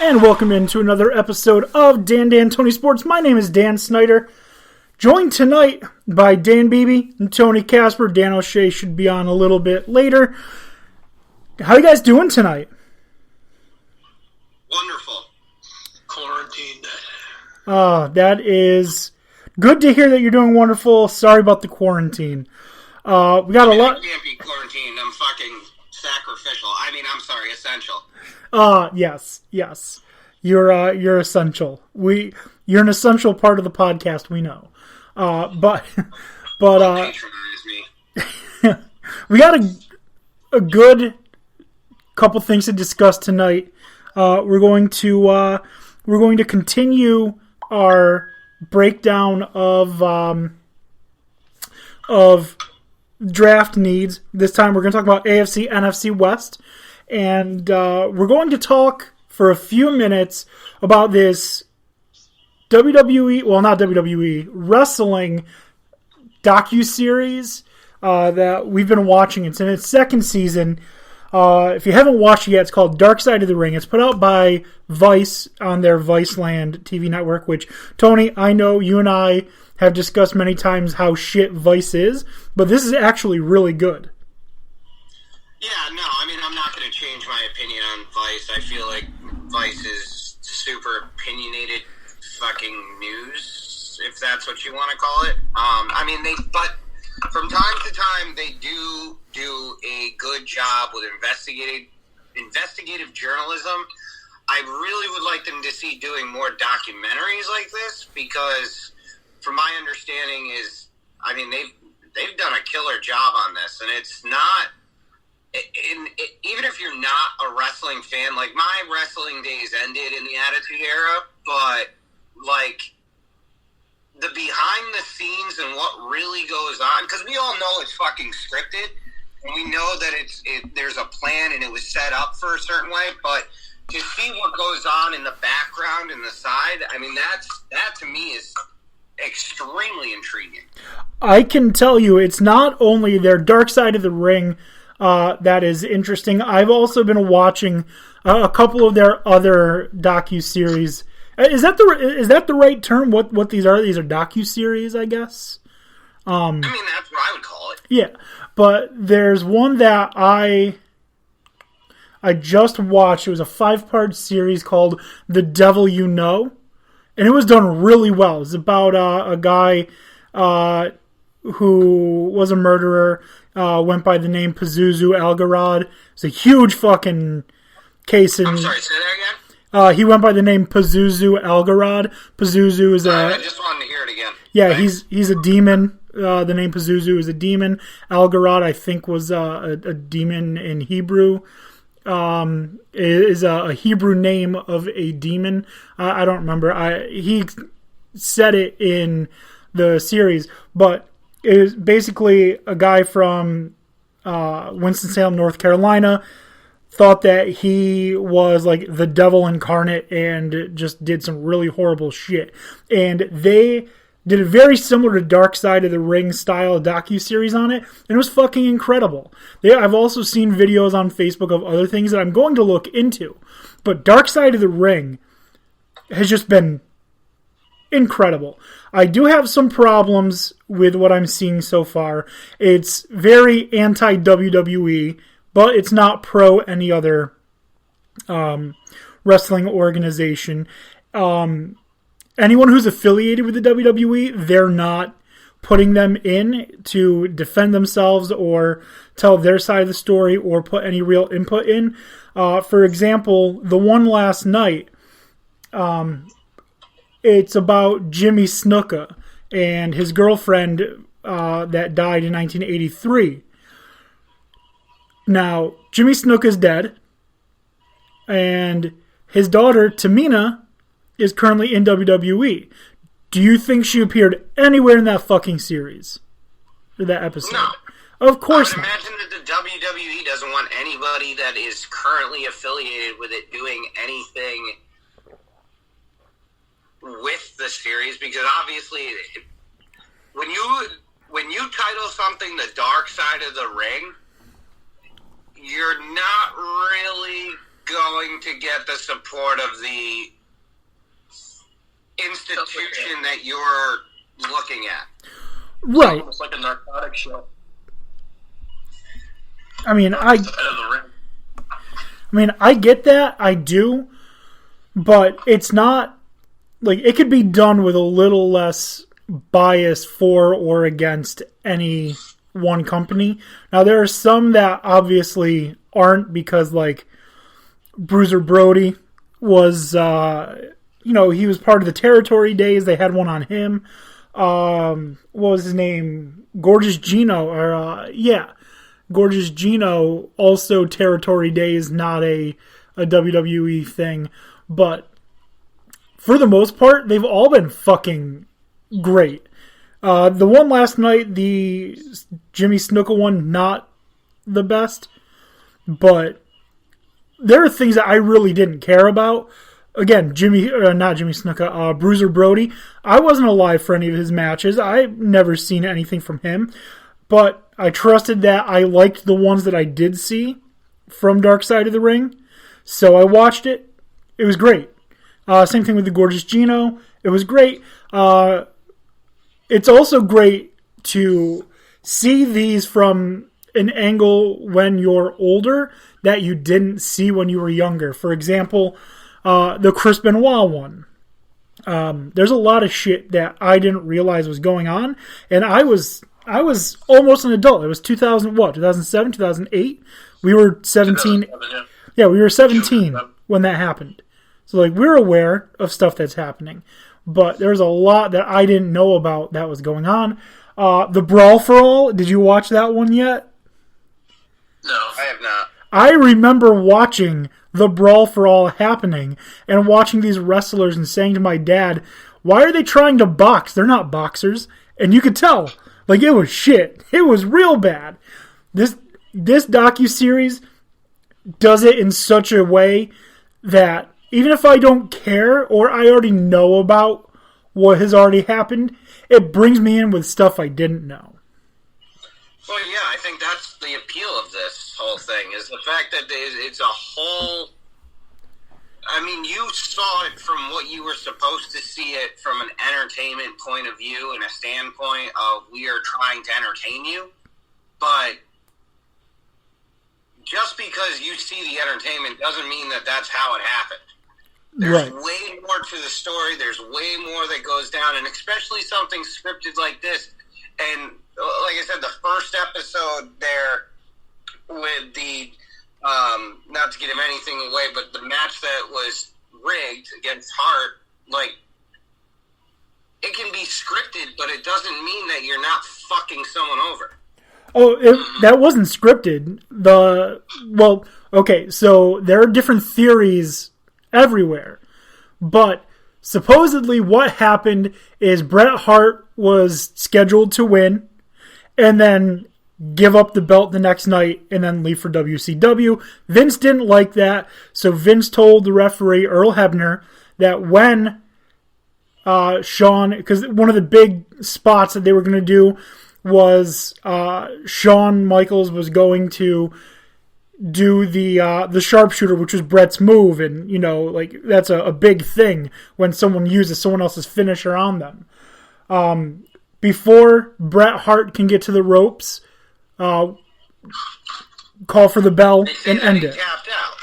And welcome into another episode of Dan Tony Sports. My name is Dan Snyder, joined tonight by Dan Beebe and Tony Casper. Dan O'Shea should be on a little bit later. How you guys doing tonight? Wonderful. Quarantined. That is good to hear that you're doing wonderful. Sorry about the quarantine. We got a lot. I can't be quarantined. I'm fucking sacrificial. I'm sorry, essential. Yes. You're essential. You're an essential part of the podcast, we know. But Patronize me. we got a good couple things to discuss tonight. We're going to continue our breakdown of draft needs. This time we're going to talk about AFC, NFC West. And we're going to talk for a few minutes about this wrestling docuseries that we've been watching. It's in its second season. If you haven't watched it yet, it's called Dark Side of the Ring. It's put out by Vice on their Viceland TV network, which, Tony, I know you and I have discussed many times how shit Vice is, but this is actually really good. Yeah, no, I'm not going to change my opinion on Vice. I feel like Vice is super opinionated fucking news, if that's what you want to call it. But from time to time, they do a good job with investigative journalism. I really would like them to see doing more documentaries like this, because from my understanding is, they've done a killer job on this, and it's not... even if you're not a wrestling fan, like, my wrestling days ended in the Attitude Era, but, like, the behind the scenes and what really goes on, because we all know it's fucking scripted, and we know that there's a plan and it was set up for a certain way, but to see what goes on in the background and the side, that to me is extremely intriguing. I can tell you, it's not only their Dark Side of the Ring that is interesting. I've also been watching a couple of their other docuseries. Is that the right term? What these are? These are docuseries, I guess. That's what I would call it. Yeah, but there's one that I just watched. It was a 5-part series called The Devil You Know, and it was done really well. It's about a guy who was a murderer. Went by the name Pazuzu Algarad. It's a huge fucking case. I'm sorry, say that again? He went by the name Pazuzu Algarad. Pazuzu is I just wanted to hear it again. Yeah, right? He's a demon. The name Pazuzu is a demon. Algarad, I think, was a demon in Hebrew. Is a Hebrew name of a demon. I don't remember. He said it in the series, but it was basically a guy from Winston-Salem, North Carolina, thought that he was like the devil incarnate and just did some really horrible shit. And they did a very similar to Dark Side of the Ring style docuseries on it, and it was fucking incredible. I've also seen videos on Facebook of other things that I'm going to look into. But Dark Side of the Ring has just been incredible. I do have some problems with what I'm seeing so far. It's very anti-WWE, but it's not pro any other wrestling organization. Anyone who's affiliated with the WWE, they're not putting them in to defend themselves or tell their side of the story or put any real input in. For example, the one last night, it's about Jimmy Snuka and his girlfriend that died in 1983. Now, Jimmy Snuka is dead, and his daughter, Tamina, is currently in WWE. Do you think she appeared anywhere in that fucking series? Or that episode? No. Of course not. Imagine that the WWE doesn't want anybody that is currently affiliated with it doing anything with the series, because obviously when you title something The Dark Side of the Ring, you're not really going to get the support of the institution that you're looking at. Right. It's almost like a narcotic show. I mean, I get that. I do. But it's not, like, it could be done with a little less bias for or against any one company. Now, there are some that obviously aren't because, like, Bruiser Brody was, he was part of the Territory Days. They had one on him. What was his name? Gorgeous Gino. Gorgeous Gino, also Territory Days, not a WWE thing. But for the most part, they've all been fucking great. The one last night, the Jimmy Snuka one, not the best. But there are things that I really didn't care about. Again, not Jimmy Snuka, Bruiser Brody. I wasn't alive for any of his matches. I've never seen anything from him. But I trusted that I liked the ones that I did see from Dark Side of the Ring. So I watched it. It was great. Same thing with the Gorgeous Gino. It was great. It's also great to see these from an angle when you're older that you didn't see when you were younger. For example, the Chris Benoit one. There's a lot of shit that I didn't realize was going on, and I was almost an adult. It was 2007, 2008? We were 17. Yeah, we were 17 when that happened. So, like, we're aware of stuff that's happening. But there's a lot that I didn't know about that was going on. The Brawl for All, did you watch that one yet? No, I have not. I remember watching the Brawl for All happening and watching these wrestlers and saying to my dad, why are they trying to box? They're not boxers. And you could tell. Like, it was shit. It was real bad. This docuseries does it in such a way that even if I don't care or I already know about what has already happened, it brings me in with stuff I didn't know. Well, yeah, I think that's the appeal of this whole thing, is the fact that it's a whole... I mean, you saw it from what you were supposed to see it from an entertainment point of view and a standpoint of we are trying to entertain you, but just because you see the entertainment doesn't mean that that's how it happened. There's way more to the story. There's way more that goes down, and especially something scripted like this. And like I said, the first episode there with the, not to give him anything away, but the match that was rigged against Hart, like, it can be scripted, but it doesn't mean that you're not fucking someone over. Oh, that wasn't scripted. So there are different theories everywhere. But supposedly what happened is Bret Hart was scheduled to win and then give up the belt the next night and then leave for WCW. Vince didn't like that, so Vince told the referee, Earl Hebner, that when Shawn, because one of the big spots that they were going to do was Shawn Michaels was going to do the sharpshooter, which was Bret's move, and like that's a big thing when someone uses someone else's finisher on them. Before Bret Hart can get to the ropes, call for the bell and end it. Tapped out.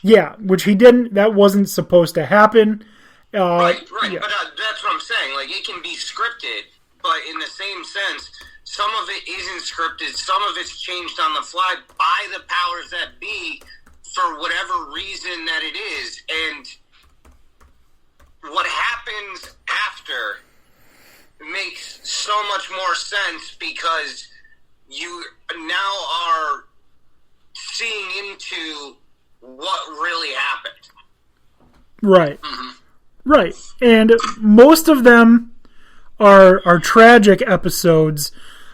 Yeah, which he didn't. That wasn't supposed to happen. Right. Yeah. But that's what I'm saying. Like, it can be scripted, but in the same sense, some of it isn't scripted. Some of it's changed on the fly by the powers that be for whatever reason that it is. And what happens after makes so much more sense because you now are seeing into what really happened. Right. Mm-hmm. Right. And most of them are tragic episodes.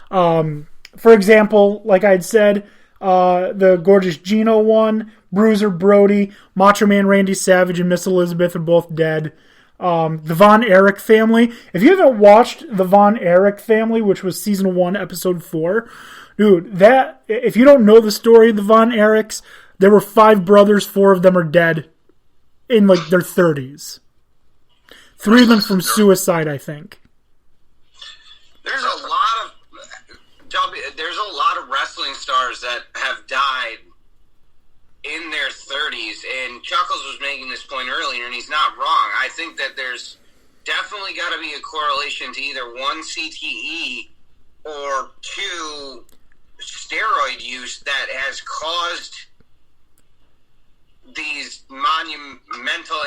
For example, like I'd said, the Gorgeous Gino one, Bruiser Brody, Macho Man Randy Savage, and Miss Elizabeth are both dead. The Von Erich family. If you haven't watched the Von Erich family, which was season 1, episode 4, dude, if you don't know the story of the Von Erichs, There were 5 brothers, 4 of them are dead in like their 30s. 3 of them from suicide, I think. There's a lot of wrestling stars that have died in their 30s, and Chuckles was making this point earlier, and he's not wrong. I think that there's definitely got to be a correlation to either 1, CTE, or 2, steroid use that has caused these monumental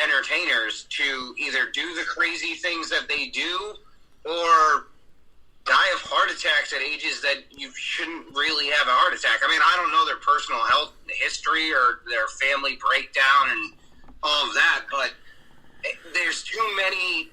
entertainers to either do the crazy things that they do or die of heart attacks at ages that you shouldn't really have a heart attack. I mean, I don't know their personal health history or their family breakdown and all of that, but there's too many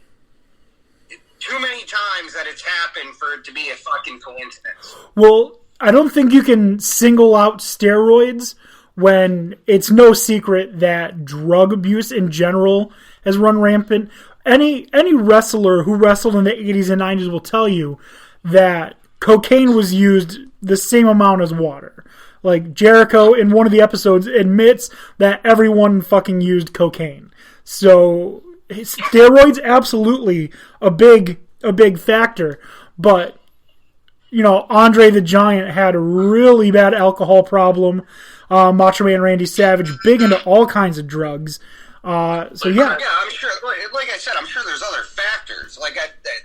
times that it's happened for it to be a fucking coincidence. Well, I don't think you can single out steroids when it's no secret that drug abuse in general has run rampant. Any wrestler who wrestled in the 80s and 90s will tell you that cocaine was used the same amount as water. Like, Jericho in one of the episodes admits that everyone fucking used cocaine. So steroids, absolutely a big factor. But, you know, Andre the Giant had a really bad alcohol problem. Macho Man Randy Savage, big into all kinds of drugs. Yeah, I'm sure. Like I said, I'm sure there's other factors. Like,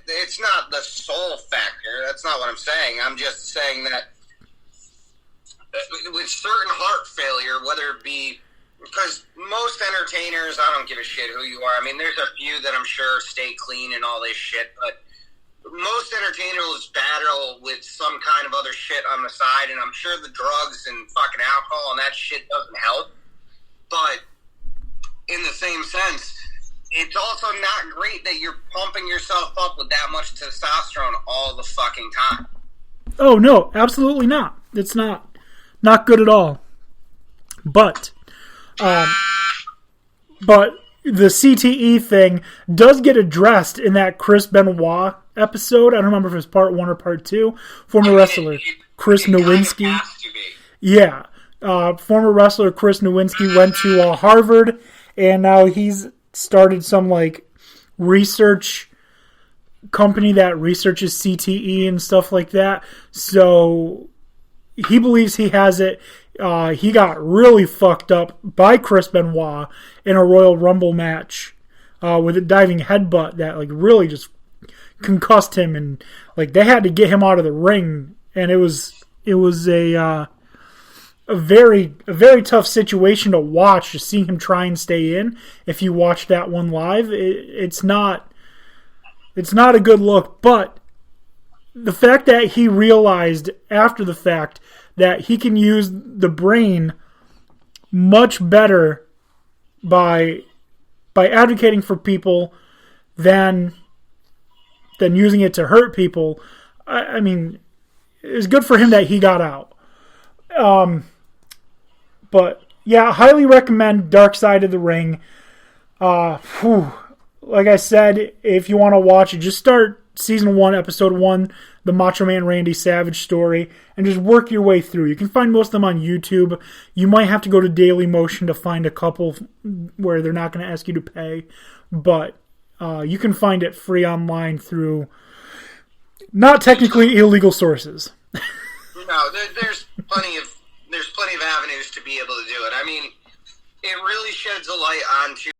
it's not the sole factor. That's not what I'm saying. I'm just saying that with certain heart failure, whether it be because most entertainers, I don't give a shit who you are. I mean, there's a few that I'm sure stay clean and all this shit, but most entertainers battle with some kind of other shit on the side, and I'm sure the drugs and fucking alcohol and that shit doesn't help. But in the same sense, it's also not great that you're pumping yourself up with that much testosterone all the fucking time. Oh, no, absolutely not. It's not good at all. But the CTE thing does get addressed in that Chris Benoit episode. I don't remember if it was part 1 or part 2. Former wrestler Chris Nowinski. Kind of has to be. Yeah. Former wrestler Chris Nowinski went to Harvard, and now he's started some like research company that researches CTE and stuff like that. So he believes he has it. He got really fucked up by Chris Benoit in a Royal Rumble match with a diving headbutt that like really just concussed him, and like they had to get him out of the ring, and it was a very tough situation to watch, just seeing him try and stay in. If you watch that one live, it's not a good look. But the fact that he realized after the fact that he can use the brain much better by advocating for people than using it to hurt people, I mean, it's good for him that he got out. But yeah, highly recommend Dark Side of the Ring. Like I said, if you want to watch it, just start season 1, episode 1, the Macho Man Randy Savage story, and just work your way through. You can find most of them on YouTube. You might have to go to Daily Motion to find a couple where they're not going to ask you to pay, but you can find it free online through not technically illegal sources. No, there's plenty of avenues to be able to do it. I mean, it really sheds a light onto